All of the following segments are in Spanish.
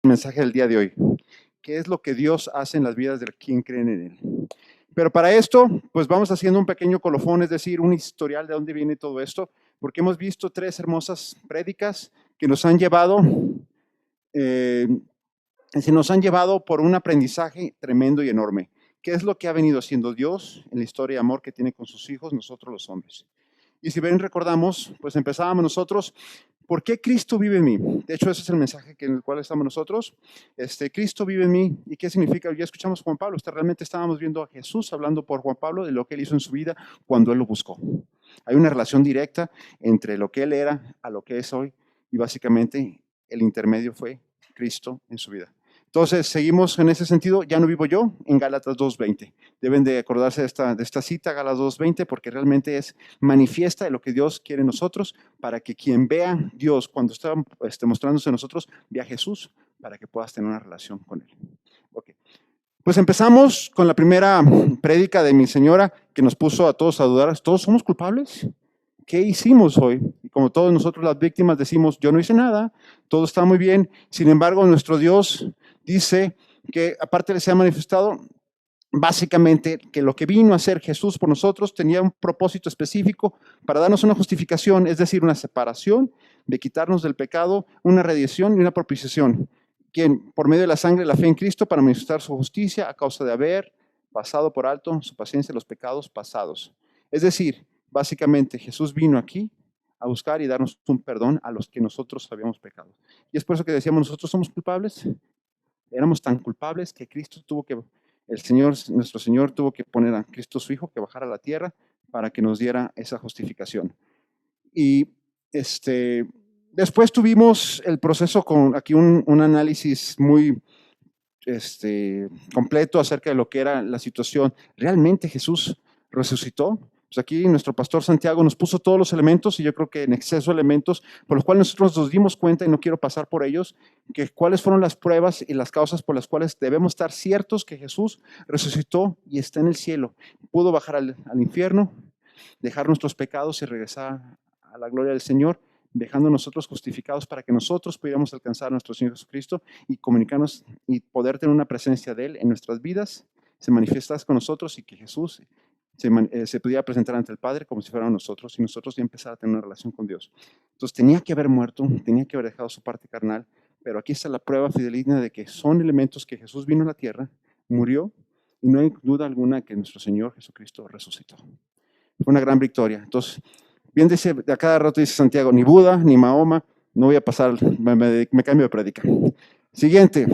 Mensaje del día de hoy. ¿Qué es lo que Dios hace en las vidas de quien creen en Él? Pero para esto, pues vamos haciendo un pequeño colofón, es decir, un historial de dónde viene todo esto, porque hemos visto tres hermosas prédicas que nos han llevado, eh, nos han llevado por un aprendizaje tremendo y enorme. ¿Qué es lo que ha venido haciendo Dios en la historia de amor que tiene con sus hijos, nosotros los hombres? Y si bien recordamos, pues empezábamos nosotros, ¿por qué Cristo vive en mí? De hecho, ese es el mensaje en el cual estamos nosotros. Cristo vive en mí. ¿Y qué significa? Ya escuchamos a Juan Pablo. Realmente estábamos viendo a Jesús hablando por Juan Pablo de lo que él hizo en su vida cuando él lo buscó. Hay una relación directa entre lo que él era a lo que es hoy. Y básicamente el intermedio fue Cristo en su vida. Entonces, seguimos en ese sentido. Ya no vivo yo, en Gálatas 2:20. Deben de acordarse de esta cita, Gálatas 2:20, porque realmente es manifiesta de lo que Dios quiere en nosotros, para que quien vea Dios cuando está mostrándose a nosotros, vea a Jesús, para que puedas tener una relación con Él. Okay. Pues empezamos con la primera prédica de mi señora, que nos puso a todos a dudar. ¿Todos somos culpables? ¿Qué hicimos hoy? Y como todos nosotros las víctimas decimos, yo no hice nada, todo está muy bien. Sin embargo, nuestro Dios dice que aparte se ha manifestado básicamente que lo que vino a hacer Jesús por nosotros tenía un propósito específico para darnos una justificación, es decir, una separación, de quitarnos del pecado, una redención y una propiciación. Quien, por medio de la sangre y la fe en Cristo, para manifestar su justicia a causa de haber pasado por alto su paciencia los pecados pasados. Es decir, básicamente Jesús vino aquí a buscar y darnos un perdón a los que nosotros habíamos pecado. Y es por eso que decíamos, nosotros somos culpables. Éramos tan culpables que Cristo tuvo que, el Señor, nuestro Señor tuvo que poner a Cristo su Hijo que bajara a la tierra para que nos diera esa justificación. Y después tuvimos el proceso con aquí un análisis muy completo acerca de lo que era la situación. ¿Realmente Jesús resucitó? Pues aquí nuestro pastor Santiago nos puso todos los elementos, y yo creo que en exceso de elementos, por los cuales nosotros nos dimos cuenta, y no quiero pasar por ellos, que cuáles fueron las pruebas y las causas por las cuales debemos estar ciertos que Jesús resucitó y está en el cielo. Pudo bajar al infierno, dejar nuestros pecados y regresar a la gloria del Señor, dejando nosotros justificados para que nosotros pudiéramos alcanzar a nuestro Señor Jesucristo y comunicarnos y poder tener una presencia de Él en nuestras vidas, se manifiestas con nosotros, y que Jesús se pudiera presentar ante el Padre como si fuéramos nosotros, y nosotros ya empezar a tener una relación con Dios. Entonces tenía que haber muerto, tenía que haber dejado su parte carnal, pero aquí está la prueba fidedigna de que son elementos que Jesús vino a la tierra, murió, y no hay duda alguna que nuestro Señor Jesucristo resucitó. Fue una gran victoria. Entonces, bien dice, a cada rato dice Santiago, ni Buda, ni Mahoma, no voy a pasar, me cambio de prédica. Siguiente,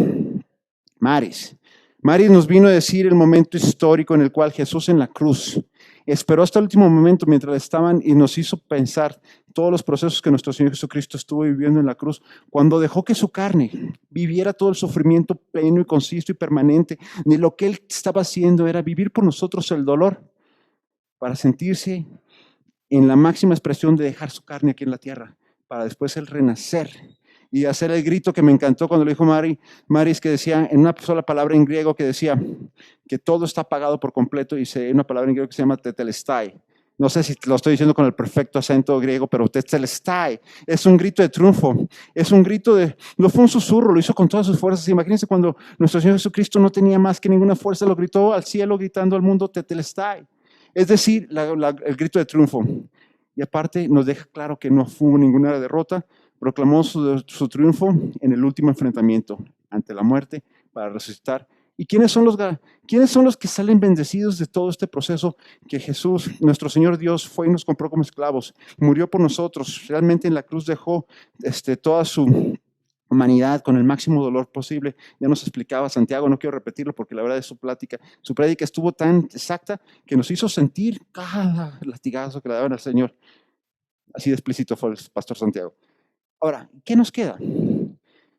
Maris. Maris nos vino a decir el momento histórico en el cual Jesús en la cruz esperó hasta el último momento mientras estaban, y nos hizo pensar todos los procesos que nuestro Señor Jesucristo estuvo viviendo en la cruz, cuando dejó que su carne viviera todo el sufrimiento pleno y conciso y permanente. De lo que Él estaba haciendo era vivir por nosotros el dolor, para sentirse en la máxima expresión de dejar su carne aquí en la tierra, para después el renacer y hacer el grito que me encantó cuando lo dijo Maris, que decía en una sola palabra en griego, que decía que todo está pagado por completo, y una palabra en griego que se llama tetelestai. No sé si lo estoy diciendo con el perfecto acento griego, pero tetelestai es un grito de triunfo, es un grito de, no fue un susurro, lo hizo con todas sus fuerzas. Imagínense cuando nuestro Señor Jesucristo no tenía más que ninguna fuerza, lo gritó al cielo, gritando al mundo tetelestai. Es decir, el grito de triunfo. Y aparte nos deja claro que no hubo ninguna derrota, proclamó su triunfo en el último enfrentamiento ante la muerte para resucitar. ¿Y quiénes son los que salen bendecidos de todo este proceso? Que Jesús, nuestro Señor Dios, fue y nos compró como esclavos, murió por nosotros, realmente en la cruz dejó toda su humanidad con el máximo dolor posible. Ya nos explicaba Santiago, no quiero repetirlo porque la verdad es su prédica estuvo tan exacta que nos hizo sentir cada latigazo que le daban al Señor. Así de explícito fue el pastor Santiago. Ahora, ¿qué nos queda?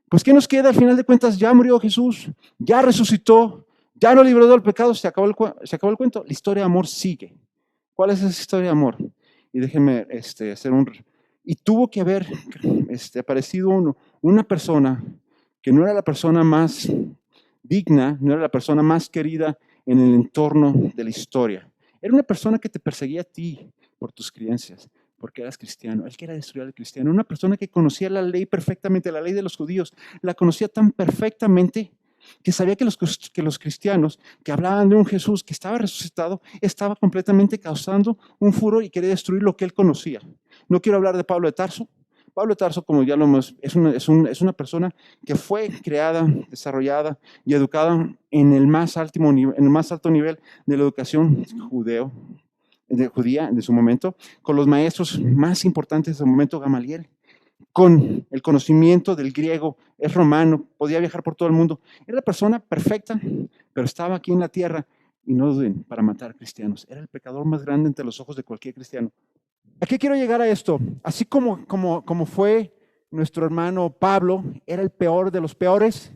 Pues ¿qué nos queda? Al final de cuentas, ya murió Jesús, ya resucitó, ya nos libró del pecado, se acabó el cuento. La historia de amor sigue. ¿Cuál es esa historia de amor? Y déjenme hacer y tuvo que haber aparecido una persona que no era la persona más digna, no era la persona más querida en el entorno de la historia. Era una persona que te perseguía a ti por tus creencias, porque eras cristiano. Él quería destruir al cristiano. Una persona que conocía la ley perfectamente, la ley de los judíos, la conocía tan perfectamente que sabía que los cristianos que hablaban de un Jesús que estaba resucitado, estaba completamente causando un furor y quería destruir lo que él conocía. No quiero hablar de Pablo de Tarso. Pablo de Tarso, como ya lo hemos, es una persona que fue creada, desarrollada y educada en el más alto nivel de la educación judía de su momento, con los maestros más importantes de su momento, Gamaliel, con el conocimiento del griego, es romano, podía viajar por todo el mundo. Era la persona perfecta, pero estaba aquí en la tierra, y no duden, para matar cristianos. Era el pecador más grande entre los ojos de cualquier cristiano. ¿A qué quiero llegar a esto? Así como fue nuestro hermano Pablo, era el peor de los peores,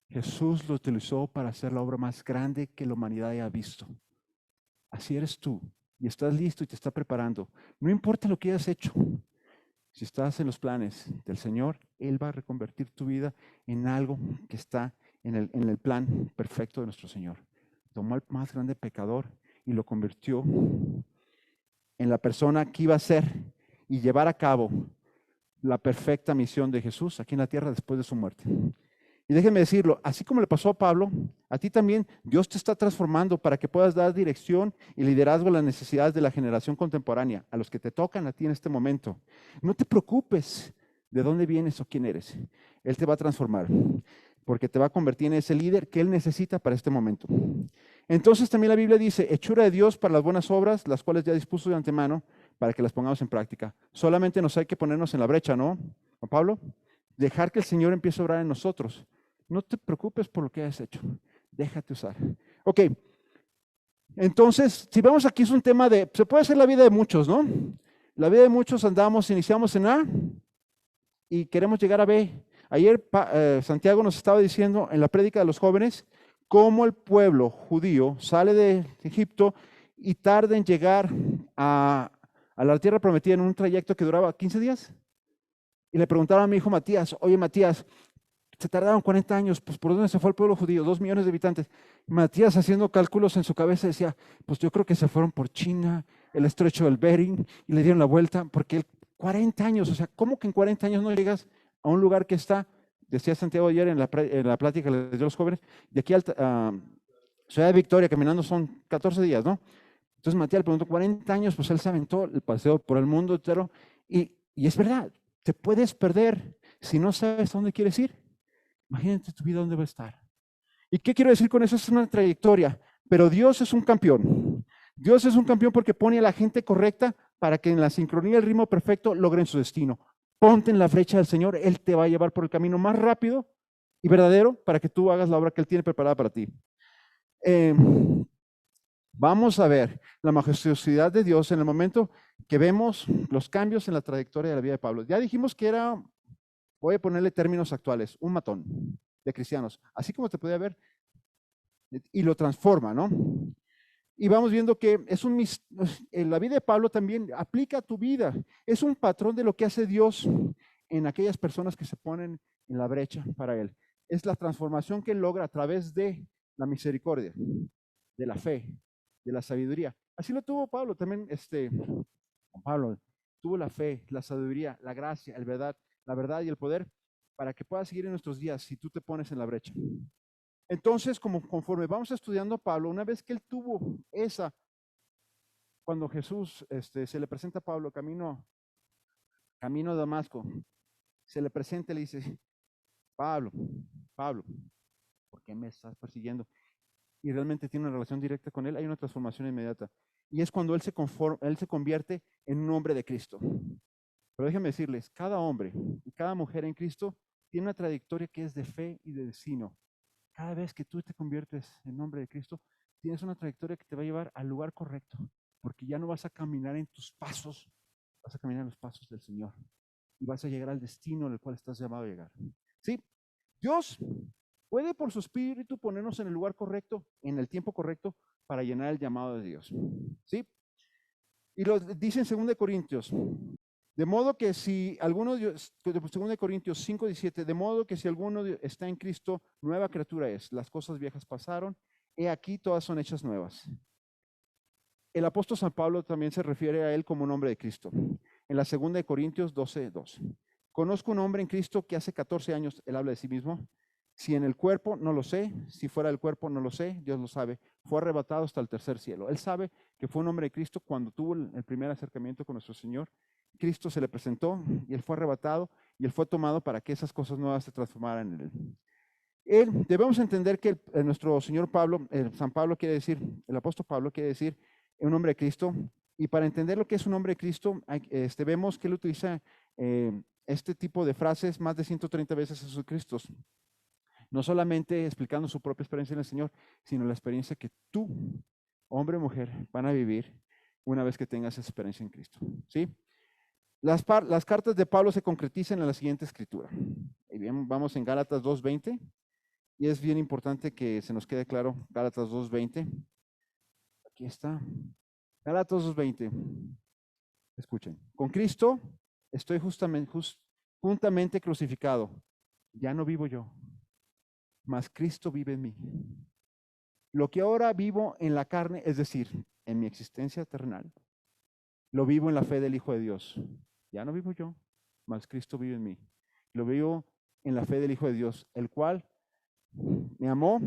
Jesús lo utilizó para hacer la obra más grande que la humanidad haya visto. Así eres tú, y estás listo y te está preparando. No importa lo que hayas hecho, si estás en los planes del Señor, Él va a reconvertir tu vida en algo que está en el plan perfecto de nuestro Señor. Tomó al más grande pecador y lo convirtió en la persona que iba a ser y llevar a cabo la perfecta misión de Jesús aquí en la tierra después de su muerte. Y déjenme decirlo, así como le pasó a Pablo, a ti también Dios te está transformando para que puedas dar dirección y liderazgo a las necesidades de la generación contemporánea, a los que te tocan a ti en este momento. No te preocupes de dónde vienes o quién eres. Él te va a transformar, porque te va a convertir en ese líder que Él necesita para este momento. Entonces también la Biblia dice, hechura de Dios para las buenas obras, las cuales ya dispuso de antemano para que las pongamos en práctica. Solamente nos hay que ponernos en la brecha, ¿no, Juan Pablo? Dejar que el Señor empiece a obrar en nosotros. No te preocupes por lo que hayas hecho. Déjate usar. Ok. Entonces, si vemos aquí es un tema se puede hacer la vida de muchos, ¿no? La vida de muchos iniciamos en A y queremos llegar a B. Ayer Santiago nos estaba diciendo en la prédica de los jóvenes cómo el pueblo judío sale de Egipto y tarda en llegar a la tierra prometida en un trayecto que duraba 15 días. Y le preguntaron a mi hijo Matías, oye Matías, se tardaron 40 años, pues ¿por dónde se fue el pueblo judío? 2 millones de habitantes. Matías haciendo cálculos en su cabeza decía, pues yo creo que se fueron por China, el estrecho del Bering, y le dieron la vuelta, porque 40 años, o sea, ¿cómo que en 40 años no llegas a un lugar que está, decía Santiago ayer en la plática que les dio a los jóvenes, de aquí a Ciudad de Victoria, caminando son 14 días, ¿no? Entonces Matías le preguntó, 40 años, pues él se aventó el paseo por el mundo entero, y es verdad, te puedes perder si no sabes a dónde quieres ir. Imagínate tu vida dónde va a estar. ¿Y qué quiero decir con eso? Es una trayectoria, pero Dios es un campeón. Dios es un campeón porque pone a la gente correcta para que en la sincronía y el ritmo perfecto logren su destino. Ponte en la flecha del Señor, Él te va a llevar por el camino más rápido y verdadero para que tú hagas la obra que Él tiene preparada para ti. Vamos a ver la majestuosidad de Dios en el momento que vemos los cambios en la trayectoria de la vida de Pablo. Ya dijimos que era, voy a ponerle términos actuales, un matón de cristianos, así como te podía ver, y lo transforma, ¿no? Y vamos viendo que la vida de Pablo también aplica a tu vida. Es un patrón de lo que hace Dios en aquellas personas que se ponen en la brecha para Él. Es la transformación que Él logra a través de la misericordia, de la fe, de la sabiduría. Así lo tuvo Pablo también, Pablo tuvo la fe, la sabiduría, la gracia, la verdad y el poder para que pueda seguir en nuestros días si tú te pones en la brecha. Entonces, conforme vamos estudiando a Pablo, una vez que él tuvo cuando Jesús se le presenta a Pablo camino a Damasco, se le presenta y le dice, Pablo, ¿por qué me estás persiguiendo? Y realmente tiene una relación directa con él, hay una transformación inmediata. Y es cuando él se convierte en un hombre de Cristo. Pero déjenme decirles, cada hombre y cada mujer en Cristo tiene una trayectoria que es de fe y de destino. Cada vez que tú te conviertes en nombre de Cristo, tienes una trayectoria que te va a llevar al lugar correcto, porque ya no vas a caminar en tus pasos, vas a caminar en los pasos del Señor y vas a llegar al destino en el cual estás llamado a llegar. ¿Sí? Dios puede por su espíritu ponernos en el lugar correcto, en el tiempo correcto, para llenar el llamado de Dios. ¿Sí? Y lo dice en 2 Corintios. De modo que si alguno, 2 Corintios 5:17, de modo que si alguno está en Cristo, nueva criatura es. Las cosas viejas pasaron, he aquí todas son hechas nuevas. El apóstol San Pablo también se refiere a él como un hombre de Cristo. en la segunda de Corintios 12:2. Conozco un hombre en Cristo que hace 14 años, él habla de sí mismo, si en el cuerpo no lo sé, si fuera del cuerpo no lo sé, Dios lo sabe, fue arrebatado hasta el tercer cielo. Él sabe que fue un hombre de Cristo cuando tuvo el primer acercamiento con nuestro Señor. Cristo se le presentó y él fue arrebatado y él fue tomado para que esas cosas nuevas se transformaran en él. Debemos entender que nuestro Señor Pablo, San Pablo quiere decir, el apóstol Pablo quiere decir un hombre de Cristo, y para entender lo que es un hombre de Cristo, vemos que él utiliza este tipo de frases más de 130 veces en sus Cristos, no solamente explicando su propia experiencia en el Señor, sino la experiencia que tú, hombre o mujer, van a vivir una vez que tengas esa experiencia en Cristo, ¿sí? Las cartas de Pablo se concretizan en la siguiente escritura. Y bien, vamos en Gálatas 2:20. Y es bien importante que se nos quede claro, Gálatas 2:20. Aquí está. Gálatas 2:20. Escuchen. Con Cristo estoy juntamente crucificado. Ya no vivo yo, mas Cristo vive en mí. Lo que ahora vivo en la carne, es decir, en mi existencia terrenal, lo vivo en la fe del Hijo de Dios. Ya no vivo yo, mas Cristo vive en mí. Lo vivo en la fe del Hijo de Dios, el cual me amó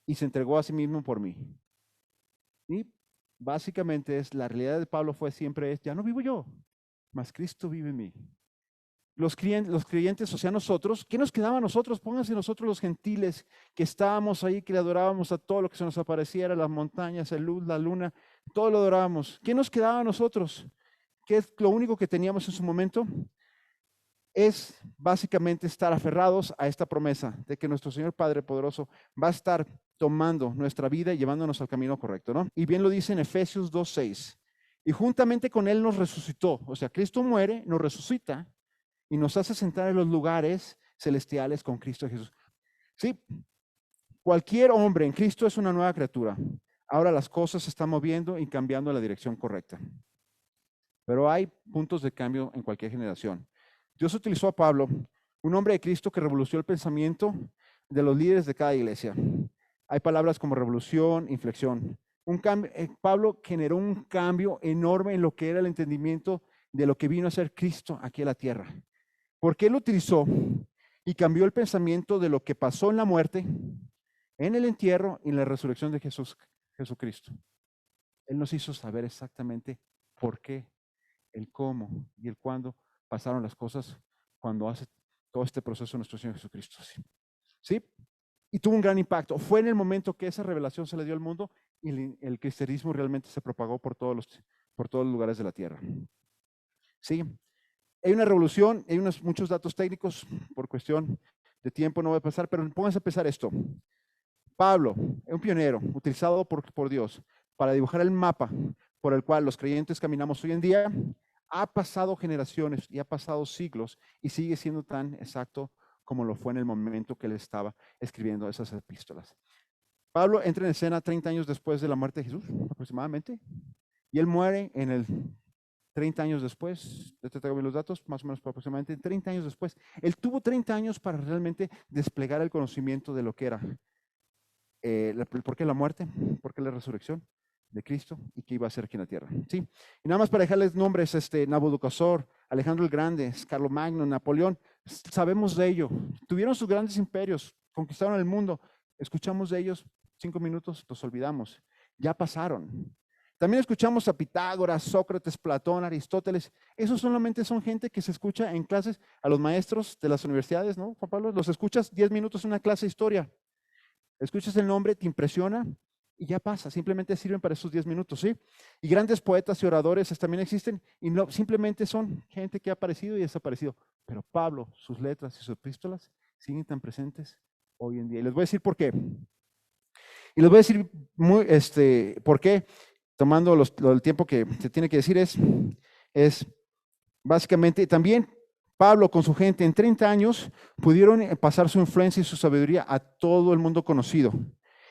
y se entregó a sí mismo por mí. Y básicamente la realidad de Pablo fue siempre ya no vivo yo, mas Cristo vive en mí. Los creyentes, o sea, nosotros, ¿qué nos quedaba a nosotros? Pónganse nosotros los gentiles que estábamos ahí, que le adorábamos a todo lo que se nos apareciera, las montañas, el luz, la luna, todo lo adorábamos. ¿Qué nos quedaba a nosotros? ¿Qué es lo único que teníamos en su momento? Es básicamente estar aferrados a esta promesa de que nuestro Señor Padre Poderoso va a estar tomando nuestra vida y llevándonos al camino correcto, ¿no? Y bien lo dice en Efesios 2:6. Y juntamente con Él nos resucitó. O sea, Cristo muere, nos resucita y nos hace sentar en los lugares celestiales con Cristo Jesús. Sí, cualquier hombre en Cristo es una nueva criatura. Ahora las cosas se están moviendo y cambiando en la dirección correcta. Pero hay puntos de cambio en cualquier generación. Dios utilizó a Pablo, un hombre de Cristo que revolucionó el pensamiento de los líderes de cada iglesia. Hay palabras como revolución, inflexión. Pablo generó un cambio enorme en lo que era el entendimiento de lo que vino a ser Cristo aquí en la tierra. Porque él utilizó y cambió el pensamiento de lo que pasó en la muerte, en el entierro y en la resurrección de Jesucristo. Él nos hizo saber exactamente por qué, el cómo y el cuándo pasaron las cosas cuando hace todo este proceso nuestro Señor Jesucristo. ¿Sí? Y tuvo un gran impacto. Fue en el momento que esa revelación se le dio al mundo y el cristianismo realmente se propagó por todos los lugares de la tierra. ¿Sí? Hay una revolución, hay muchos datos técnicos, por cuestión de tiempo no voy a pasar, pero pónganse a pensar esto. Pablo, un pionero utilizado por Dios para dibujar el mapa por el cual los creyentes caminamos hoy en día, ha pasado generaciones y ha pasado siglos y sigue siendo tan exacto como lo fue en el momento que él estaba escribiendo esas epístolas. Pablo entra en escena 30 años después de la muerte de Jesús, aproximadamente, y él muere en el 30 años después, te traigo los datos, más o menos aproximadamente 30 años después. Él tuvo 30 años para realmente desplegar el conocimiento de lo que era ¿por qué la muerte? ¿Por qué la resurrección de Cristo? ¿Y qué iba a hacer aquí en la tierra? Sí. Y nada más para dejarles nombres, Nabucodonosor, Alejandro el Grande, Carlomagno, Napoleón, sabemos de ello. Tuvieron sus grandes imperios, conquistaron el mundo. Escuchamos de ellos 5 minutos, los olvidamos. Ya pasaron. También escuchamos a Pitágoras, Sócrates, Platón, Aristóteles. Esos solamente son gente que se escucha en clases a los maestros de las universidades, ¿no, Juan Pablo? Los escuchas 10 minutos en una clase de historia. Escuchas el nombre, te impresiona y ya pasa, simplemente sirven para esos 10 minutos, ¿sí? Y grandes poetas y oradores también existen y no, simplemente son gente que ha aparecido y desaparecido. Pero Pablo, sus letras y sus epístolas siguen tan presentes hoy en día. Y les voy a decir por qué. Y les voy a decir por qué, tomando el tiempo que se tiene que decir, es básicamente también Pablo con su gente en 30 años pudieron pasar su influencia y su sabiduría a todo el mundo conocido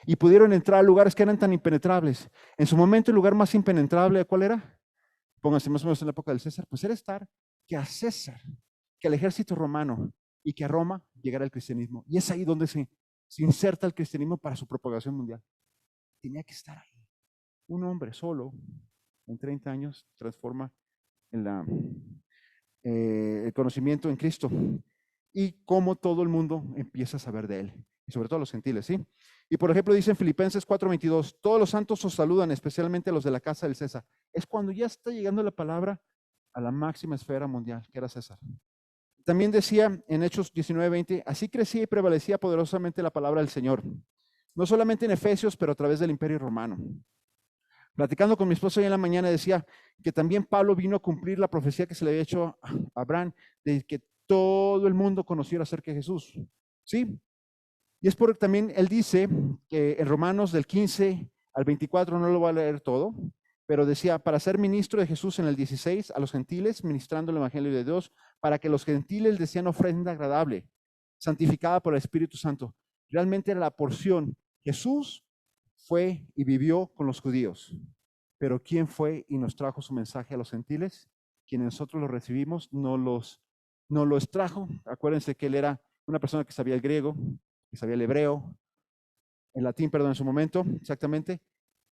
y pudieron entrar a lugares que eran tan impenetrables. En su momento el lugar más impenetrable, ¿cuál era? Pónganse más o menos en la época del César, pues era estar que a César, que al ejército romano y que a Roma llegara el cristianismo. Y es ahí donde se inserta el cristianismo para su propagación mundial. Tenía que estar ahí. Un hombre solo en 30 años transforma el conocimiento en Cristo y cómo todo el mundo empieza a saber de Él, y sobre todo los gentiles, ¿sí? Y por ejemplo dice en Filipenses 4:22, todos los santos os saludan, especialmente los de la casa del César. Es cuando ya está llegando la palabra a la máxima esfera mundial, que era César. También decía en Hechos 19:20, así crecía y prevalecía poderosamente la palabra del Señor, no solamente en Efesios, pero a través del Imperio Romano. Platicando con mi esposo hoy en la mañana decía que también Pablo vino a cumplir la profecía que se le había hecho a Abraham, de que todo el mundo conociera acerca de Jesús. ¿Sí? Y es porque también él dice que en Romanos del 15 al 24, no lo voy a leer todo, pero decía, para ser ministro de Jesús en el 16, a los gentiles, ministrando el Evangelio de Dios, para que los gentiles decían ofrenda agradable, santificada por el Espíritu Santo. Realmente era la porción. Jesús fue y vivió con los judíos, pero ¿quién fue y nos trajo su mensaje a los gentiles? Quienes nosotros lo recibimos, no los trajo. Acuérdense que él era una persona que sabía el griego, que sabía el hebreo, el latín, perdón, en su momento, exactamente,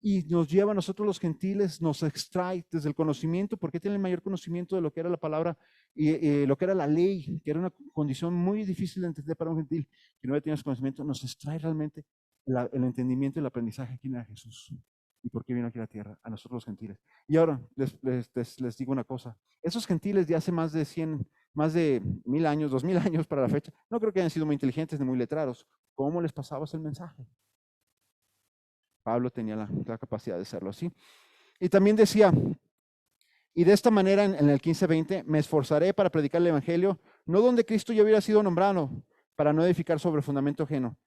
y nos lleva a nosotros los gentiles, nos extrae desde el conocimiento, porque tiene el mayor conocimiento de lo que era la palabra y lo que era la ley, que era una condición muy difícil de entender para un gentil, que no había tenido ese conocimiento, nos extrae realmente el entendimiento y el aprendizaje de quién era Jesús y por qué vino aquí a la tierra, a nosotros los gentiles. Y ahora les digo una cosa, esos gentiles de hace más de 100, más de 1000 años, 2000 años para la fecha, no creo que hayan sido muy inteligentes ni muy letrados. ¿Cómo les pasabas el mensaje? Pablo tenía la capacidad de hacerlo así. Y también decía, y de esta manera en el 15:20, me esforzaré para predicar el Evangelio, no donde Cristo ya hubiera sido nombrado, para no edificar sobre fundamento ajeno,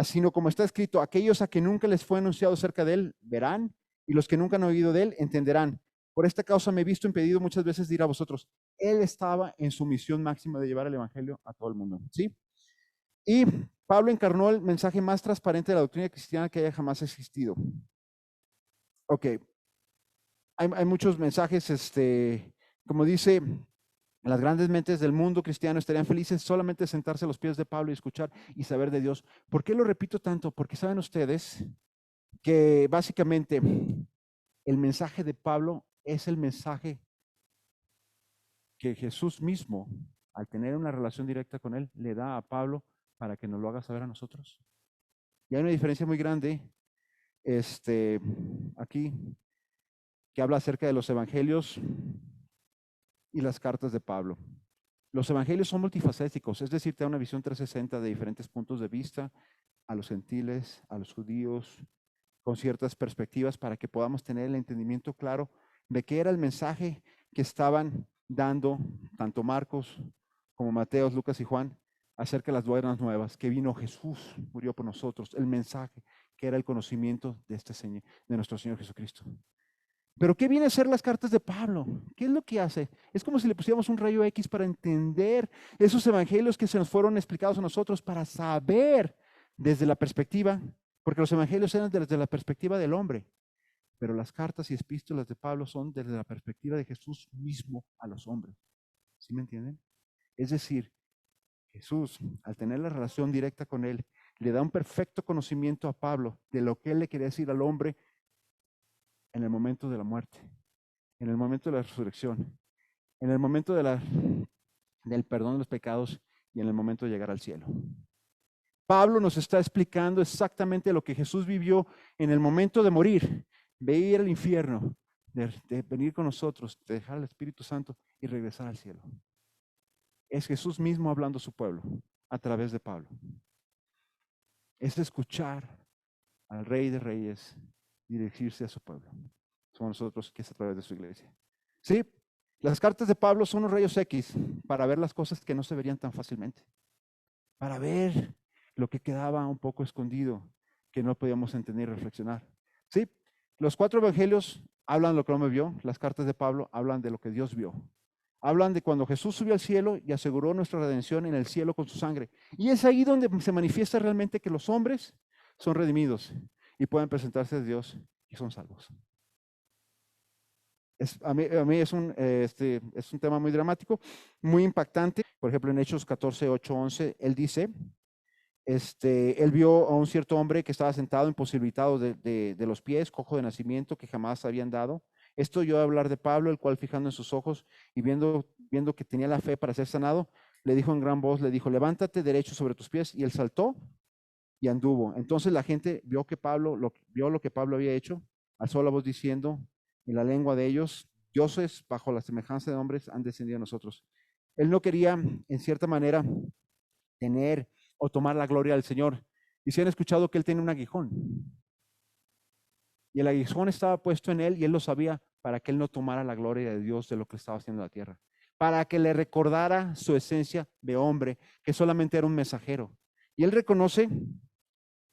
sino como está escrito, aquellos a que nunca les fue anunciado acerca de él, verán, y los que nunca han oído de él, entenderán. Por esta causa me he visto impedido muchas veces de ir a vosotros. Él estaba en su misión máxima de llevar el Evangelio a todo el mundo, ¿sí? Y Pablo encarnó el mensaje más transparente de la doctrina cristiana que haya jamás existido. Ok, hay muchos mensajes, como dice, las grandes mentes del mundo cristiano estarían felices solamente de sentarse a los pies de Pablo y escuchar y saber de Dios. ¿Por qué lo repito tanto? Porque saben ustedes que básicamente el mensaje de Pablo es el mensaje que Jesús mismo, al tener una relación directa con él, le da a Pablo para que nos lo haga saber a nosotros. Y hay una diferencia muy grande aquí que habla acerca de los evangelios y las cartas de Pablo. Los evangelios son multifacéticos, es decir, te da una visión 360 de diferentes puntos de vista a los gentiles, a los judíos, con ciertas perspectivas para que podamos tener el entendimiento claro de qué era el mensaje que estaban dando tanto Marcos como Mateo, Lucas y Juan acerca de las buenas nuevas, que vino Jesús, murió por nosotros, el mensaje que era el conocimiento de este Señor, de nuestro Señor Jesucristo. Pero ¿qué viene a ser las cartas de Pablo? ¿Qué es lo que hace? Es como si le pusiéramos un rayo X para entender esos evangelios que se nos fueron explicados a nosotros, para saber desde la perspectiva, porque los evangelios eran desde la perspectiva del hombre, pero las cartas y epístolas de Pablo son desde la perspectiva de Jesús mismo a los hombres. ¿Sí me entienden? Es decir, Jesús, al tener la relación directa con él, le da un perfecto conocimiento a Pablo de lo que él le quería decir al hombre en el momento de la muerte, en el momento de la resurrección, en el momento del perdón de los pecados y en el momento de llegar al cielo. Pablo nos está explicando exactamente lo que Jesús vivió en el momento de morir, de ir al infierno, de venir con nosotros, de dejar al Espíritu Santo y regresar al cielo. Es Jesús mismo hablando a su pueblo a través de Pablo. Es escuchar al Rey de Reyes dirigirse a su pueblo. Somos nosotros que es a través de su iglesia. ¿Sí? Las cartas de Pablo son los rayos X para ver las cosas que no se verían tan fácilmente, para ver lo que quedaba un poco escondido, que no podíamos entender y reflexionar. ¿Sí? Los 4 evangelios hablan de lo que no me vio, las cartas de Pablo hablan de lo que Dios vio. Hablan de cuando Jesús subió al cielo y aseguró nuestra redención en el cielo con su sangre. Y es ahí donde se manifiesta realmente que los hombres son redimidos y pueden presentarse a Dios y son salvos. A mí es un tema muy dramático, muy impactante. Por ejemplo, en Hechos 14, 8, 11, él dice, él vio a un cierto hombre que estaba sentado imposibilitado de los pies, cojo de nacimiento, que jamás habían dado, Esto yo a hablar de Pablo, el cual fijando en sus ojos y viendo que tenía la fe para ser sanado, le dijo en gran voz, le dijo, levántate derecho sobre tus pies. Y él saltó y anduvo. Entonces la gente vio vio lo que Pablo había hecho, alzó la voz diciendo en la lengua de ellos, dioses bajo la semejanza de hombres han descendido a nosotros. Él no quería, en cierta manera, tener o tomar la gloria del Señor. Y si han escuchado que él tiene un aguijón. Y el aguijón estaba puesto en él y él lo sabía para que él no tomara la gloria de Dios de lo que estaba haciendo en la tierra. Para que le recordara su esencia de hombre, que solamente era un mensajero. Y él reconoce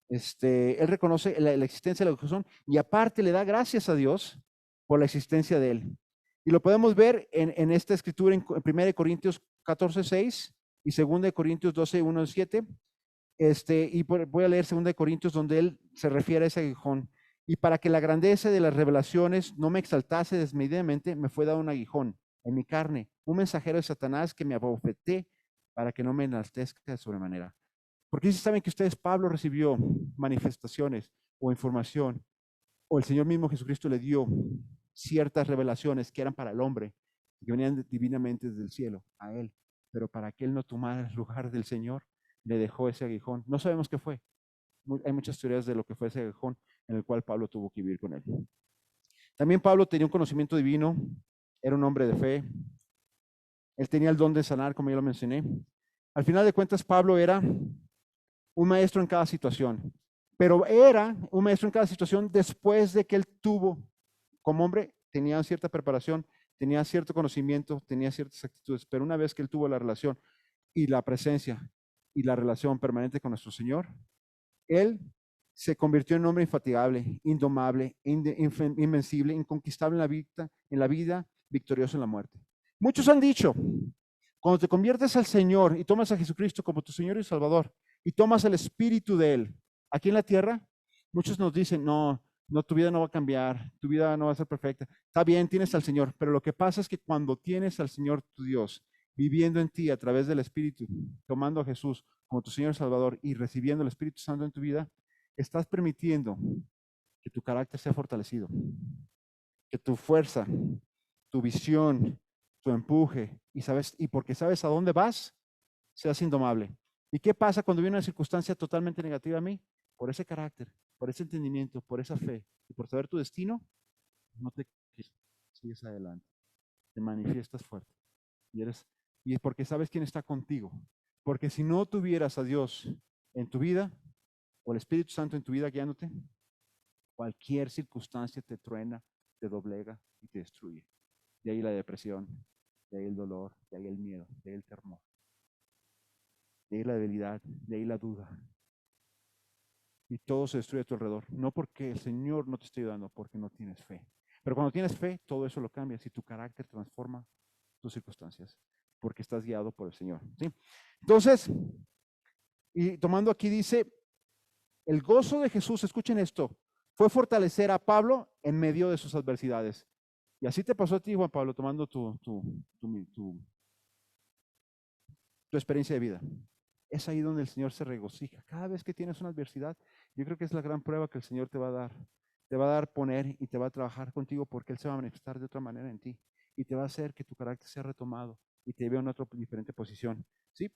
la existencia de la aguijón y aparte le da gracias a Dios por la existencia de él. Y lo podemos ver en esta escritura en 1 Corintios 14:6 y 2 Corintios 12:1-7. Y voy a leer 2 Corintios donde él se refiere a ese aguijón. Y para que la grandeza de las revelaciones no me exaltase desmedidamente, me fue dado un aguijón en mi carne, un mensajero de Satanás que me abofeté para que no me enaltezca de sobremanera. Porque si saben que ustedes, Pablo recibió manifestaciones o información, o el Señor mismo Jesucristo le dio ciertas revelaciones que eran para el hombre, que venían divinamente desde el cielo a él, pero para que él no tomara el lugar del Señor, le dejó ese aguijón. No sabemos qué fue. Hay muchas teorías de lo que fue ese aguijón en el cual Pablo tuvo que vivir con él. También Pablo tenía un conocimiento divino, era un hombre de fe, él tenía el don de sanar, como ya lo mencioné. Al final de cuentas, Pablo era un maestro en cada situación, pero era un maestro en cada situación después de que él tuvo, como hombre, tenía cierta preparación, tenía cierto conocimiento, tenía ciertas actitudes, pero una vez que él tuvo la relación y la presencia y la relación permanente con nuestro Señor, él se convirtió en un hombre infatigable, indomable, invencible, inconquistable en la vida, victorioso en la muerte. Muchos han dicho, cuando te conviertes al Señor y tomas a Jesucristo como tu Señor y Salvador y tomas el Espíritu de Él aquí en la tierra, muchos nos dicen, no, tu vida no va a cambiar, tu vida no va a ser perfecta. Está bien, tienes al Señor, pero lo que pasa es que cuando tienes al Señor tu Dios viviendo en ti a través del Espíritu, tomando a Jesús como tu Señor y Salvador y recibiendo el Espíritu Santo en tu vida, estás permitiendo que tu carácter sea fortalecido, que tu fuerza, tu visión, tu empuje, y porque sabes a dónde vas, seas indomable. ¿Y qué pasa cuando viene una circunstancia totalmente negativa a mí? Por ese carácter, por ese entendimiento, por esa fe y por saber tu destino, no te quejes, sigues adelante, te manifiestas fuerte y es porque sabes quién está contigo. Porque si no tuvieras a Dios en tu vida o el Espíritu Santo en tu vida guiándote, cualquier circunstancia te truena, te doblega y te destruye. De ahí la depresión, de ahí el dolor, de ahí el miedo, de ahí el temor, de ahí la debilidad, de ahí la duda. Y todo se destruye a tu alrededor. No porque el Señor no te esté ayudando, porque no tienes fe. Pero cuando tienes fe, todo eso lo cambia. Si tu carácter transforma tus circunstancias, porque estás guiado por el Señor. ¿Sí? Entonces, y tomando aquí dice, el gozo de Jesús, escuchen esto, fue fortalecer a Pablo en medio de sus adversidades. Y así te pasó a ti, Juan Pablo, tomando tu experiencia de vida. Es ahí donde el Señor se regocija. Cada vez que tienes una adversidad, yo creo que es la gran prueba que el Señor te va a dar. Te va a dar poner y te va a trabajar contigo porque Él se va a manifestar de otra manera en ti. Y te va a hacer que tu carácter sea retomado y te lleve a una otra diferente posición. ¿Sí?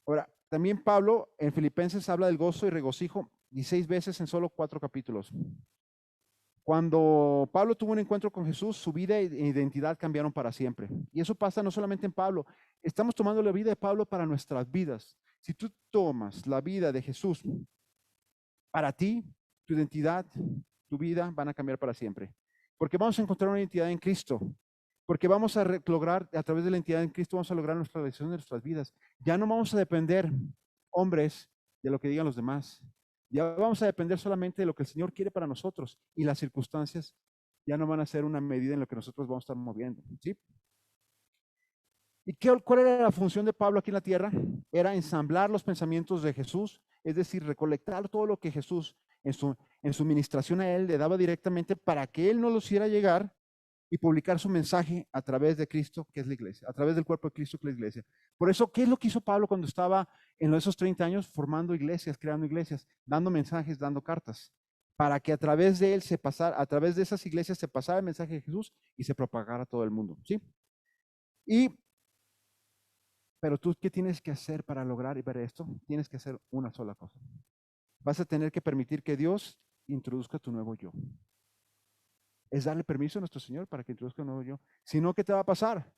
Ahora, también Pablo en Filipenses habla del gozo y regocijo 16 veces en solo 4 capítulos. Cuando Pablo tuvo un encuentro con Jesús, su vida e identidad cambiaron para siempre. Y eso pasa no solamente en Pablo, estamos tomando la vida de Pablo para nuestras vidas. Si tú tomas la vida de Jesús para ti, tu identidad, tu vida van a cambiar para siempre. Porque vamos a encontrar una identidad en Cristo. Porque vamos a lograr, a través de la identidad en Cristo, vamos a lograr nuestra elección de nuestras vidas. Ya no vamos a depender, hombres, de lo que digan los demás. Ya vamos a depender solamente de lo que el Señor quiere para nosotros y las circunstancias ya no van a ser una medida en lo que nosotros vamos a estar moviendo. ¿Sí? ¿Y cuál era la función de Pablo aquí en la tierra? Era ensamblar los pensamientos de Jesús, es decir, recolectar todo lo que Jesús en su ministración a él le daba directamente para que él no los hiciera llegar y publicar su mensaje a través de Cristo, que es la iglesia, a través del cuerpo de Cristo, que es la iglesia. Por eso, ¿qué es lo que hizo Pablo cuando estaba en esos 30 años formando iglesias, creando iglesias, dando mensajes, dando cartas? para que a través de él se pasara, a través de esas iglesias se pasara el mensaje de Jesús y se propagara a todo el mundo, ¿sí? Pero tú, ¿qué tienes que hacer para lograr y ver esto? Tienes que hacer una sola cosa. Vas a tener que permitir que Dios introduzca tu nuevo yo. Es darle permiso a nuestro Señor para que introduzca un nuevo yo. Si no, ¿qué te va a pasar?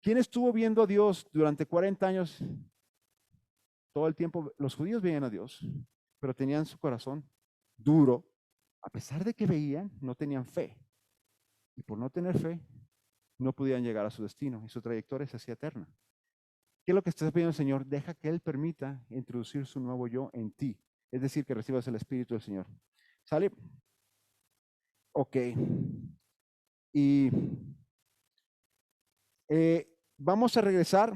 ¿Quién estuvo viendo a Dios durante 40 años? Todo el tiempo, los judíos veían a Dios, pero tenían su corazón duro. A pesar de que veían, no tenían fe. Y por no tener fe, no podían llegar a su destino y su trayectoria se hacía eterna. ¿Qué es lo que está pidiendo el Señor? Deja que Él permita introducir su nuevo yo en ti. Es decir, que recibas el Espíritu del Señor. ¿Sale? Ok. Y vamos a regresar.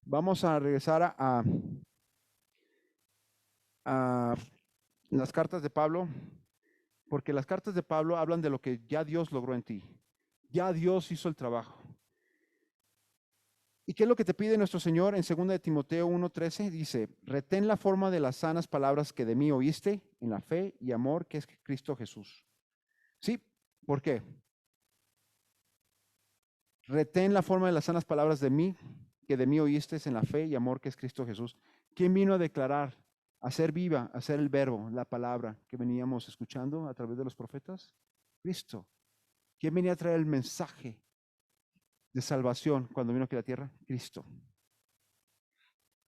Vamos a regresar a las cartas de Pablo, porque las cartas de Pablo hablan de lo que ya Dios logró en ti. Ya Dios hizo el trabajo. ¿Y qué es lo que te pide nuestro Señor en 2 de Timoteo 1:13? Dice, retén la forma de las sanas palabras que de mí oíste en la fe y amor que es Cristo Jesús. ¿Sí? ¿Por qué? Retén la forma de las sanas palabras de mí que de mí oíste en la fe y amor que es Cristo Jesús. ¿Quién vino a declarar, a hacer viva, a hacer el verbo, la palabra que veníamos escuchando a través de los profetas? Cristo. ¿Quién venía a traer el mensaje de salvación cuando vino aquí a la tierra? Cristo.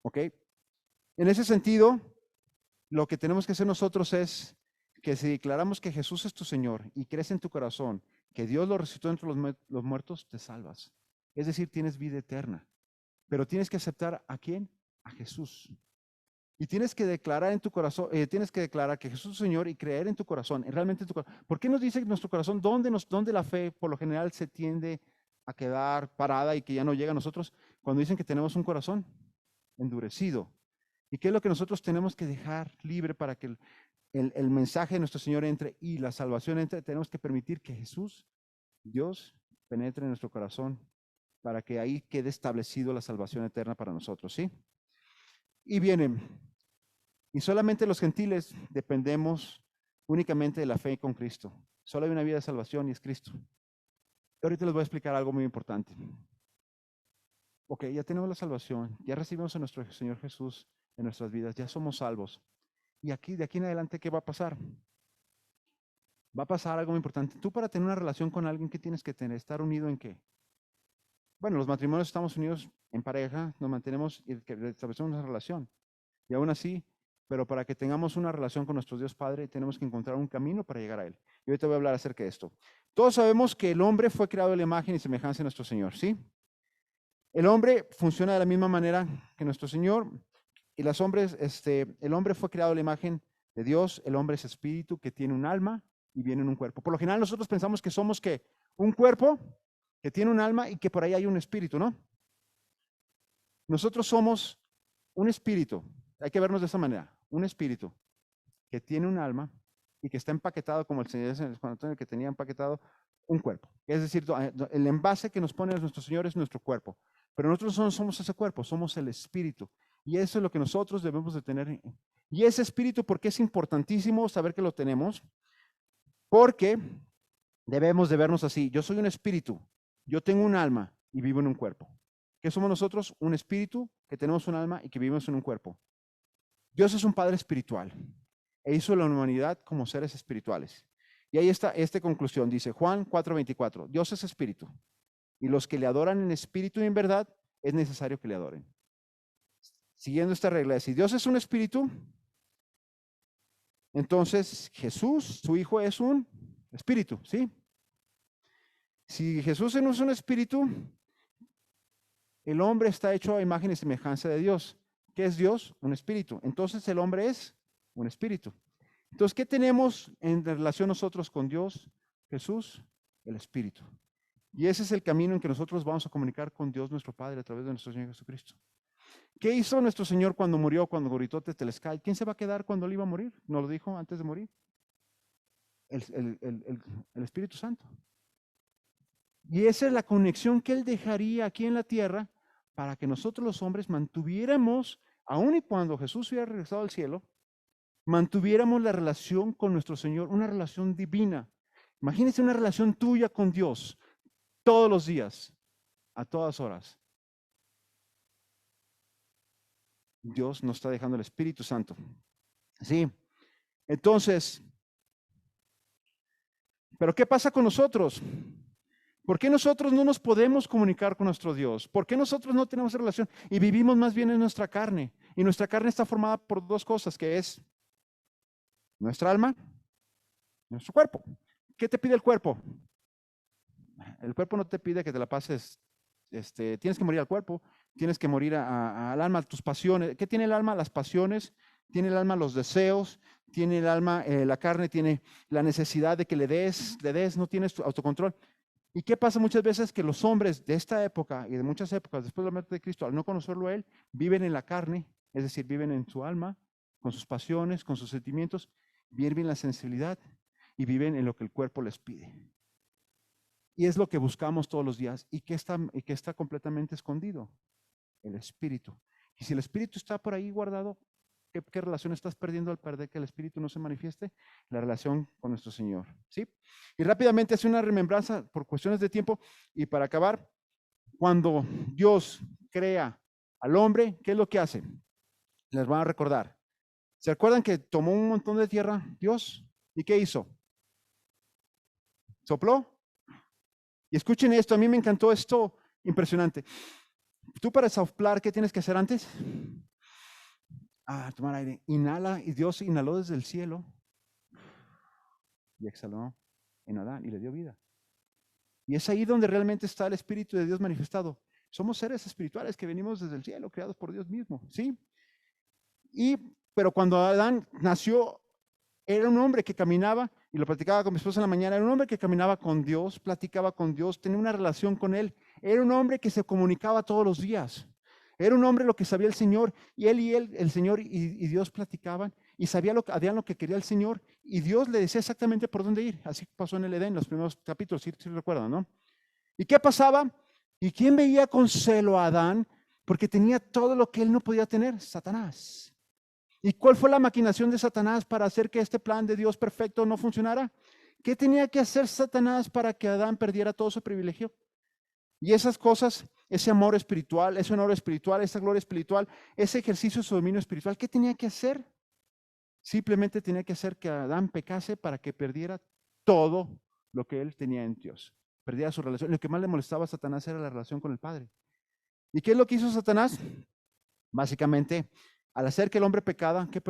¿Ok? En ese sentido, lo que tenemos que hacer nosotros es que si declaramos que Jesús es tu Señor y crees en tu corazón que Dios lo resucitó entre los muertos, te salvas. Es decir, tienes vida eterna. Pero tienes que aceptar ¿a quién? A Jesús. Y tienes que declarar en tu corazón, tienes que declarar que Jesús es Señor y creer en tu corazón, realmente en tu corazón. ¿Por qué nos dice nuestro corazón dónde la fe por lo general se tiende a quedar parada y que ya no llega a nosotros? Cuando dicen que tenemos un corazón endurecido. ¿Y qué es lo que nosotros tenemos que dejar libre para que el mensaje de nuestro Señor entre y la salvación entre? Tenemos que permitir que Jesús, Dios, penetre en nuestro corazón para que ahí quede establecido la salvación eterna para nosotros, ¿sí? Y vienen, y solamente los gentiles dependemos únicamente de la fe con Cristo. Solo hay una vida de salvación y es Cristo. Ahorita les voy a explicar algo muy importante. Ok, ya tenemos la salvación, ya recibimos a nuestro Señor Jesús en nuestras vidas, ya somos salvos. Y aquí, de aquí en adelante, ¿qué va a pasar? Va a pasar algo muy importante. Tú para tener una relación con alguien, ¿qué tienes que tener? ¿Estar unido en qué? Bueno, los matrimonios estamos unidos en pareja, nos mantenemos y establecemos una relación. Y aún así, pero para que tengamos una relación con nuestro Dios Padre, tenemos que encontrar un camino para llegar a Él. Y hoy te voy a hablar acerca de esto. Todos sabemos que el hombre fue creado a la imagen y semejanza de nuestro Señor, ¿sí? El hombre funciona de la misma manera que nuestro Señor. Y el hombre fue creado a la imagen de Dios. El hombre es espíritu que tiene un alma y viene en un cuerpo. Por lo general nosotros pensamos que somos ¿qué? Un cuerpo que tiene un alma y que por ahí hay un espíritu, ¿no? Nosotros somos un espíritu. Hay que vernos de esa manera. Un espíritu que tiene un alma y que está empaquetado como el Señor Juan Antonio que tenía empaquetado un cuerpo. Es decir, el envase que nos pone nuestro Señor es nuestro cuerpo. Pero nosotros no somos ese cuerpo, somos el espíritu. Y eso es lo que nosotros debemos de tener. Y ese espíritu, ¿por qué es importantísimo saber que lo tenemos? Porque debemos de vernos así. Yo soy un espíritu, yo tengo un alma y vivo en un cuerpo. ¿Qué somos nosotros? Un espíritu que tenemos un alma y que vivimos en un cuerpo. Dios es un Padre espiritual e hizo la humanidad como seres espirituales. Y ahí está esta conclusión, dice Juan 4:24, Dios es espíritu y los que le adoran en espíritu y en verdad es necesario que le adoren. Siguiendo esta regla, si Dios es un espíritu, entonces Jesús, su Hijo, es un espíritu, ¿sí? Si Jesús no es un espíritu, el hombre está hecho a imagen y semejanza de Dios. ¿Qué es Dios? Un espíritu. Entonces el hombre es un espíritu. Entonces, ¿qué tenemos en relación nosotros con Dios? Jesús, el Espíritu. Y ese es el camino en que nosotros vamos a comunicar con Dios nuestro Padre a través de nuestro Señor Jesucristo. ¿Qué hizo nuestro Señor cuando murió, cuando gritó Tetelestai? ¿Quién se va a quedar cuando él iba a morir? ¿Nos lo dijo antes de morir? El Espíritu Santo. Y esa es la conexión que él dejaría aquí en la tierra para que nosotros los hombres mantuviéramos aun y cuando Jesús hubiera regresado al cielo, mantuviéramos la relación con nuestro Señor, una relación divina. Imagínense una relación tuya con Dios todos los días, a todas horas. Dios nos está dejando el Espíritu Santo. Sí. Entonces, ¿pero qué pasa con nosotros? ¿Por qué nosotros no nos podemos comunicar con nuestro Dios? ¿Por qué nosotros no tenemos relación y vivimos más bien en nuestra carne? Y nuestra carne está formada por dos cosas, que es nuestra alma, nuestro cuerpo. ¿Qué te pide el cuerpo? El cuerpo no te pide que te la pases, tienes que morir al cuerpo, tienes que morir al alma, tus pasiones. ¿Qué tiene el alma? Las pasiones, tiene el alma los deseos, tiene el alma, la carne tiene la necesidad de que le des, no tienes tu autocontrol. ¿Y qué pasa muchas veces? Que los hombres de esta época y de muchas épocas después de la muerte de Cristo, al no conocerlo a Él, viven en la carne, es decir, viven en su alma, con sus pasiones, con sus sentimientos, viven en la sensibilidad y viven en lo que el cuerpo les pide. Y es lo que buscamos todos los días y que está completamente escondido, el espíritu. Y si el espíritu está por ahí guardado, ¿qué relación estás perdiendo al perder que el espíritu no se manifieste? La relación con nuestro Señor, ¿sí? Y rápidamente hace una remembranza por cuestiones de tiempo y para acabar, cuando Dios crea al hombre, ¿qué es lo que hace? Les van a recordar. ¿Se acuerdan que tomó un montón de tierra Dios? ¿Y qué hizo? ¿Sopló? Y escuchen esto, a mí me encantó esto impresionante. Tú para soplar, ¿qué tienes que hacer antes? Tomar aire. Inhala, y Dios inhaló desde el cielo y exhaló en Adán y le dio vida. Y es ahí donde realmente está el Espíritu de Dios manifestado. Somos seres espirituales que venimos desde el cielo, creados por Dios mismo, ¿sí? Pero cuando Adán nació, era un hombre que caminaba, y lo platicaba con mi esposa en la mañana, era un hombre que caminaba con Dios, platicaba con Dios, tenía una relación con Él. Era un hombre que se comunicaba todos los días. Era un hombre lo que sabía el Señor, y él, el Señor y Dios platicaban, y sabían lo que quería el Señor, y Dios le decía exactamente por dónde ir. Así pasó en el Edén, los primeros capítulos, si recuerdan, ¿no? ¿Y qué pasaba? ¿Y quién veía con celo a Adán? Porque tenía todo lo que él no podía tener, Satanás. ¿Y cuál fue la maquinación de Satanás para hacer que este plan de Dios perfecto no funcionara? ¿Qué tenía que hacer Satanás para que Adán perdiera todo su privilegio? Y esas cosas, ese amor espiritual, ese honor espiritual, esa gloria espiritual, ese ejercicio de su dominio espiritual, ¿qué tenía que hacer? Simplemente tenía que hacer que Adán pecase para que perdiera todo lo que él tenía en Dios. Perdiera su relación. Lo que más le molestaba a Satanás era la relación con el Padre. ¿Y qué es lo que hizo Satanás? Básicamente, al hacer que el hombre pecara, ¿qué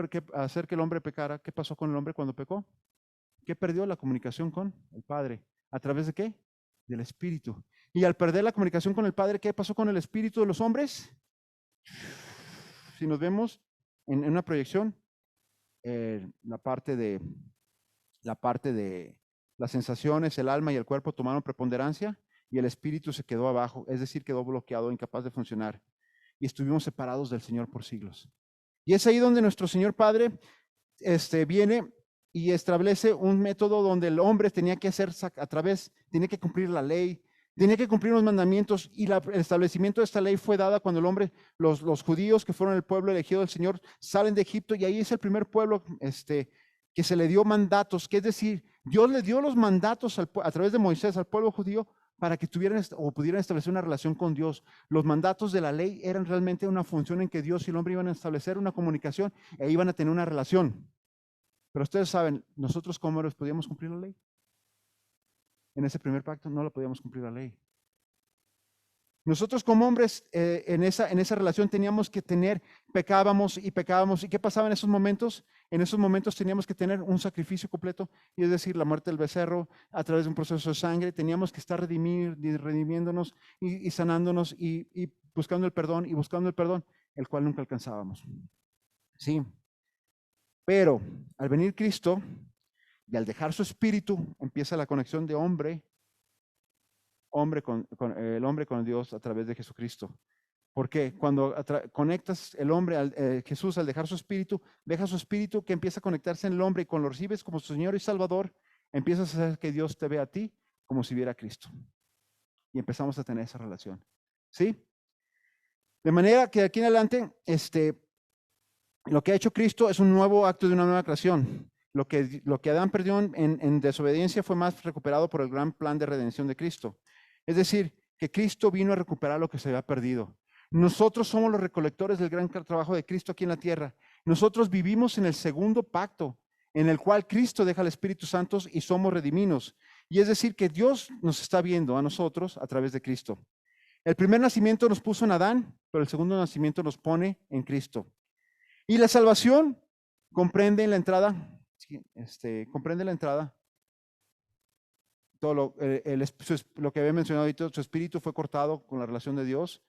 pasó con el hombre cuando pecó? ¿Qué perdió? La comunicación con el Padre. ¿A través de qué? Del Espíritu. Y al perder la comunicación con el Padre, ¿qué pasó con el Espíritu de los hombres? Si nos vemos en una proyección, la parte de las sensaciones, el alma y el cuerpo tomaron preponderancia y el espíritu se quedó abajo, es decir, quedó bloqueado, incapaz de funcionar. Y estuvimos separados del Señor por siglos. Y es ahí donde nuestro Señor Padre viene y establece un método donde el hombre tenía que hacer tenía que cumplir la ley, tenía que cumplir los mandamientos, y el establecimiento de esta ley fue dada cuando el hombre, los judíos que fueron el pueblo elegido del Señor, salen de Egipto, y ahí es el primer pueblo que se le dio mandatos, que es decir, Dios le dio los mandatos a través de Moisés al pueblo judío para que tuvieran o pudieran establecer una relación con Dios. Los mandatos de la ley eran realmente una función en que Dios y el hombre iban a establecer una comunicación e iban a tener una relación. Pero ustedes saben, nosotros como hombres podíamos cumplir la ley. En ese primer pacto no la podíamos cumplir la ley. Nosotros como hombres en esa relación teníamos que pecábamos. ¿Y qué pasaba en esos momentos? En esos momentos teníamos que tener un sacrificio completo, y es decir, la muerte del becerro a través de un proceso de sangre. Teníamos que estar redimiéndonos y sanándonos y buscando el perdón, el cual nunca alcanzábamos. Sí. Pero al venir Cristo y al dejar su espíritu, empieza la conexión de el hombre con Dios a través de Jesucristo. Porque cuando conectas el hombre, Jesús al dejar su espíritu, deja su espíritu que empieza a conectarse en el hombre, y cuando lo recibes como su Señor y Salvador, empiezas a hacer que Dios te vea a ti como si viera a Cristo. Y empezamos a tener esa relación. ¿Sí? De manera que de aquí en adelante, Lo que ha hecho Cristo es un nuevo acto de una nueva creación. Lo que Adán perdió en desobediencia fue más recuperado por el gran plan de redención de Cristo. Es decir, que Cristo vino a recuperar lo que se había perdido. Nosotros somos los recolectores del gran trabajo de Cristo aquí en la tierra. Nosotros vivimos en el segundo pacto, en el cual Cristo deja al Espíritu Santo y somos redimidos. Y es decir, que Dios nos está viendo a nosotros a través de Cristo. El primer nacimiento nos puso en Adán, pero el segundo nacimiento nos pone en Cristo. Y la salvación comprende la entrada, comprende la entrada, todo lo que había mencionado ahorita, su espíritu fue cortado con la relación de Dios,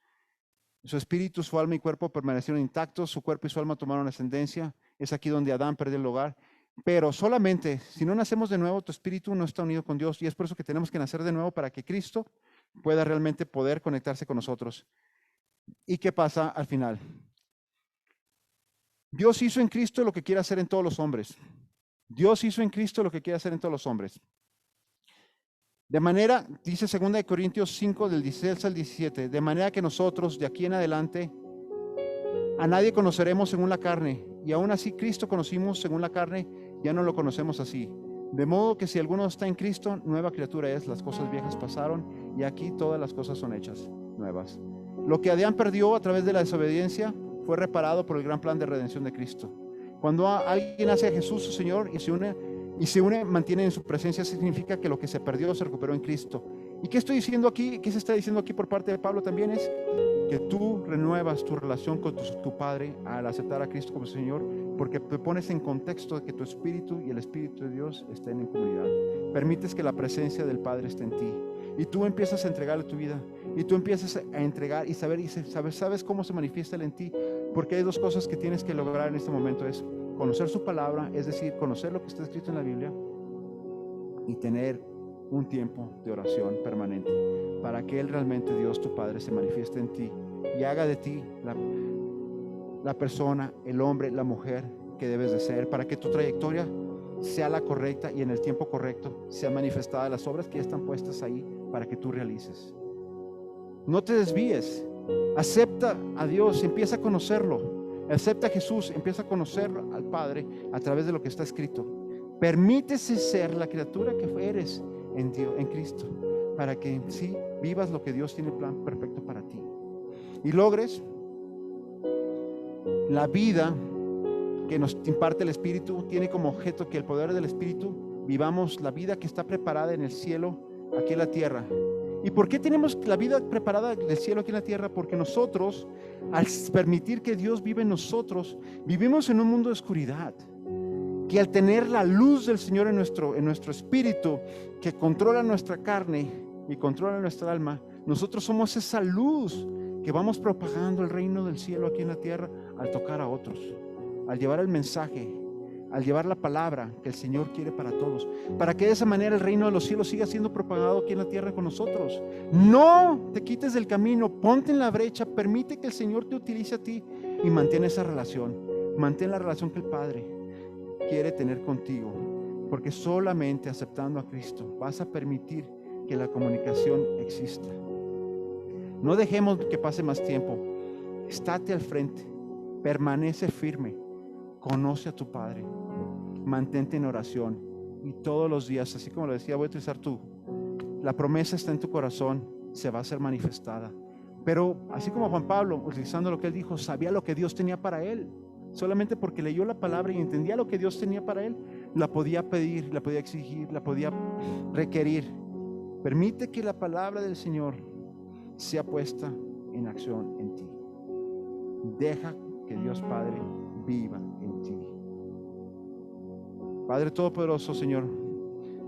su espíritu, su alma y cuerpo permanecieron intactos, su cuerpo y su alma tomaron ascendencia, es aquí donde Adán perdió el hogar, pero solamente si no nacemos de nuevo, tu espíritu no está unido con Dios, y es por eso que tenemos que nacer de nuevo para que Cristo pueda realmente poder conectarse con nosotros. ¿Y qué pasa al final? Dios hizo en Cristo lo que quiere hacer en todos los hombres. Dios hizo en Cristo lo que quiere hacer en todos los hombres. De manera, dice 2 Corintios 5, del 16 al 17, de manera que nosotros, de aquí en adelante, a nadie conoceremos según la carne, y aún así Cristo conocimos según la carne, ya no lo conocemos así. De modo que si alguno está en Cristo, nueva criatura es, las cosas viejas pasaron, y aquí todas las cosas son hechas nuevas. Lo que Adán perdió a través de la desobediencia fue reparado por el gran plan de redención de Cristo. Cuando alguien hace a Jesús su Señor y se une, mantiene en su presencia, significa que lo que se perdió se recuperó en Cristo. ¿Y qué estoy diciendo aquí? ¿Qué se está diciendo aquí por parte de Pablo también? Es que tú renuevas tu relación con tu Padre al aceptar a Cristo como Señor, porque te pones en contexto de que tu espíritu y el Espíritu de Dios estén en comunidad. Permites que la presencia del Padre esté en ti. Y tú empiezas a entregarle tu vida. Y tú empiezas a entregar y sabes cómo se manifiesta Él en ti. Porque hay dos cosas que tienes que lograr en este momento. Es conocer su palabra, es decir, conocer lo que está escrito en la Biblia, y tener un tiempo de oración permanente para que Él realmente, Dios tu Padre, se manifieste en ti y haga de ti la persona, el hombre, la mujer que debes de ser, para que tu trayectoria sea la correcta y en el tiempo correcto sea manifestada las obras que ya están puestas ahí para que tú realices. No te desvíes, acepta a Dios, empieza a conocerlo, acepta a Jesús, empieza a conocer al Padre a través de lo que está escrito. Permítese ser la criatura que eres en Dios, en Cristo, para que en sí vivas lo que Dios tiene plan perfecto para ti y logres la vida que nos imparte el Espíritu. Tiene como objeto que el poder del Espíritu vivamos la vida que está preparada en el cielo, aquí en la tierra. ¿Y por qué tenemos la vida preparada del cielo aquí en la tierra? Porque nosotros, al permitir que Dios vive en nosotros, vivimos en un mundo de oscuridad, que al tener la luz del Señor en nuestro espíritu, que controla nuestra carne y controla nuestra alma, nosotros somos esa luz que vamos propagando el reino del cielo aquí en la tierra al tocar a otros, al llevar el mensaje, al llevar la palabra que el Señor quiere para todos, para que de esa manera el reino de los cielos siga siendo propagado aquí en la tierra con nosotros. No te quites del camino, ponte en la brecha, permite que el Señor te utilice a ti y mantén esa relación, mantén la relación que el Padre quiere tener contigo, porque solamente aceptando a Cristo vas a permitir que la comunicación exista. No dejemos que pase más tiempo, estate al frente, permanece firme, conoce a tu Padre, mantente en oración y todos los días, así como lo decía, voy a utilizar la promesa está en tu corazón, se va a ser manifestada. Pero así como Juan Pablo, utilizando lo que él dijo, sabía lo que Dios tenía para él. Solamente porque leyó la palabra y entendía lo que Dios tenía para él, la podía pedir, la podía exigir, la podía requerir. Permite que la palabra del Señor sea puesta en acción en ti. Deja que Dios Padre viva en ti. Padre Todopoderoso, Señor,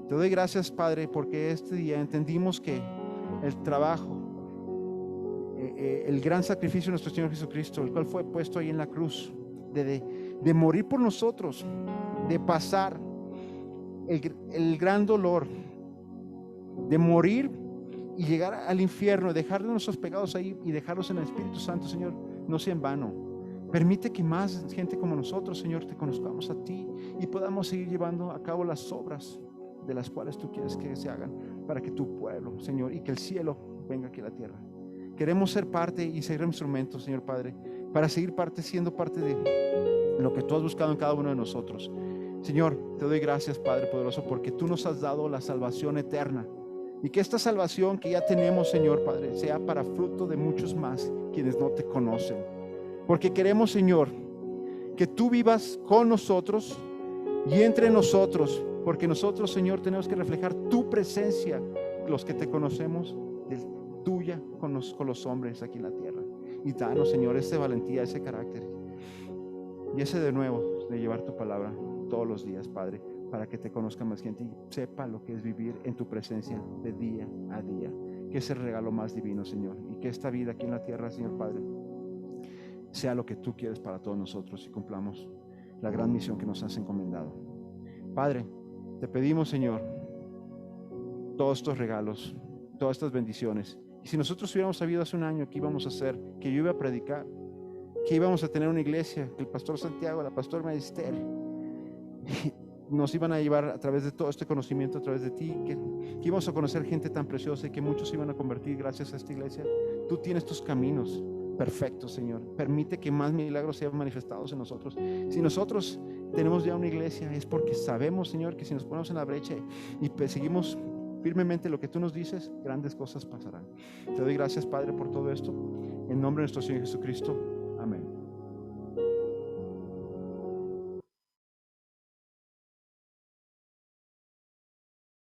te doy gracias, Padre, porque este día entendimos que el trabajo, el gran sacrificio de nuestro Señor Jesucristo, el cual fue puesto ahí en la cruz, de morir por nosotros, de pasar el gran dolor, de morir y llegar al infierno, dejar nuestros pecados ahí y dejarlos en el Espíritu Santo, Señor, no sea en vano. Permite que más gente como nosotros, Señor, te conozcamos a ti y podamos seguir llevando a cabo las obras de las cuales tú quieres que se hagan para que tu pueblo, Señor, y que el cielo venga aquí a la tierra. Queremos ser parte y ser instrumentos, Señor Padre, para seguir siendo parte de lo que tú has buscado en cada uno de nosotros. Señor, te doy gracias, Padre poderoso, porque tú nos has dado la salvación eterna. Y que esta salvación que ya tenemos, Señor Padre, sea para fruto de muchos más quienes no te conocen. Porque queremos, Señor, que tú vivas con nosotros y entre nosotros. Porque nosotros, Señor, tenemos que reflejar tu presencia, los que te conocemos, tuya con los hombres aquí en la tierra. Y danos, Señor, esa valentía, ese carácter y ese de nuevo de llevar tu palabra todos los días, Padre, para que te conozca más gente y sepa lo que es vivir en tu presencia de día a día. Que es el regalo más divino, Señor, y que esta vida aquí en la tierra, Señor Padre, sea lo que tú quieres para todos nosotros y cumplamos la gran misión que nos has encomendado. Padre, te pedimos, Señor, todos estos regalos, todas estas bendiciones. Y si nosotros hubiéramos sabido hace un año qué íbamos a hacer, que yo iba a predicar, que íbamos a tener una iglesia, que el pastor Santiago, la pastor Magister, nos iban a llevar a través de todo este conocimiento, a través de ti, que íbamos a conocer gente tan preciosa y que muchos se iban a convertir gracias a esta iglesia. Tú tienes tus caminos perfectos, Señor. Permite que más milagros sean manifestados en nosotros. Si nosotros tenemos ya una iglesia, es porque sabemos, Señor, que si nos ponemos en la brecha y seguimos firmemente lo que tú nos dices, grandes cosas pasarán. Te doy gracias, Padre, por todo esto. En nombre de nuestro Señor Jesucristo.